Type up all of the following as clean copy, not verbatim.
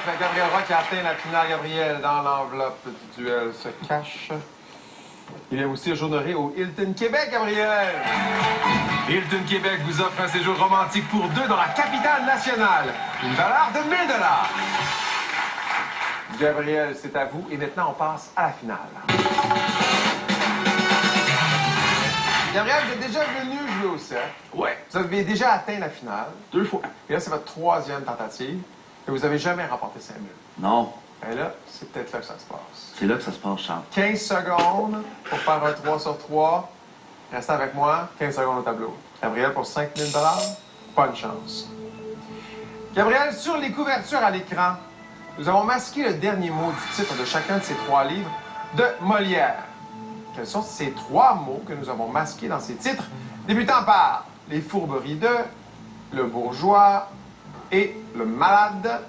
la Gabriel Roy qui a atteint la finale. Gabriel, dans l'enveloppe du duel, se cache. Il vient aussi honorer au Hilton Québec, Gabriel. Hilton Québec vous offre un séjour romantique pour deux dans la capitale nationale. Une valeur de 1000 $. Gabriel, c'est à vous. Et maintenant, on passe à la finale. Gabriel, vous êtes déjà venu jouer au cercle. Ouais. Vous avez déjà atteint la finale. 2 fois. Et là, c'est votre 3e tentative. Et vous n'avez jamais remporté 5 000. Non. Et là, c'est peut-être là que ça se passe. C'est là que ça se passe, Charles. 15 secondes pour faire un 3 sur 3. Restez avec moi. 15 secondes au tableau. Gabriel, pour 5 000 $, pas une chance. Gabriel, sur les couvertures à l'écran, nous avons masqué le dernier mot du titre de chacun de ces 3 livres de Molière. Quels sont ces 3 mots que nous avons masqués dans ces titres, débutant par Les fourberies de, Le bourgeois et Le malade?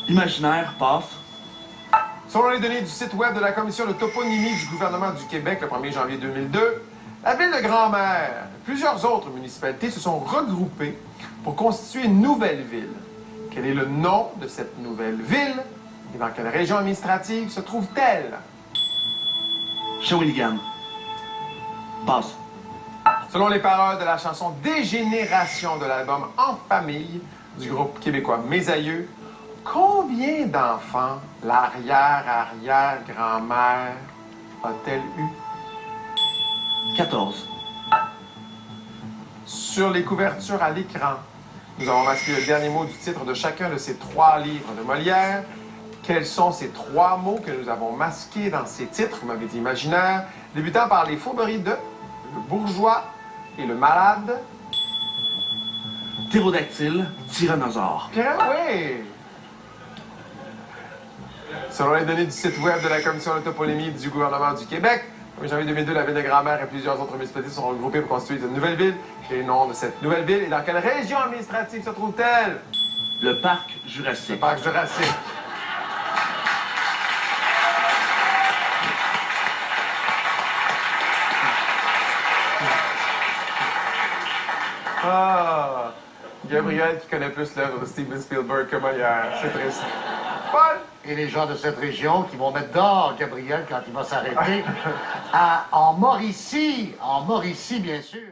Imaginaire, passe. Selon les données du site web de la Commission de toponymie du gouvernement du Québec le 1er janvier 2002, la ville de Grand-Mère et plusieurs autres municipalités se sont regroupées pour constituer une nouvelle ville. Quel est le nom de cette nouvelle ville et dans quelle région administrative se trouve-t-elle? Shawinigan. Passe. Selon les paroles de la chanson Dégénération de l'album En famille du groupe québécois Mes Aïeux, combien d'enfants l'arrière-arrière-grand-mère a-t-elle eu? 14. Sur les couvertures à l'écran, nous avons masqué le dernier mot du titre de chacun de ces 3 livres de Molière. Quels sont ces 3 mots que nous avons masqués dans ces titres? Vous m'avez dit imaginaire, débutant par Les fourberies de, Le bourgeois et Le malade. Ptérodactyle, tyrannosaure. Bien, oui! Selon les données du site web de la Commission de toponymie du gouvernement du Québec, au 1er janvier 2002, la ville de Grand-Mère et plusieurs autres municipalités sont regroupées pour constituer une nouvelle ville. Quel est le nom de cette nouvelle ville et dans quelle région administrative se trouve-t-elle? Le parc Le Jurassique. parc Jurassique. Ah! Gabriel qui connaît plus l'œuvre de Steven Spielberg que Molière. C'est triste. Paul! Et les gens de cette région qui vont mettre dehors Gabriel quand il va s'arrêter en Mauricie, bien sûr.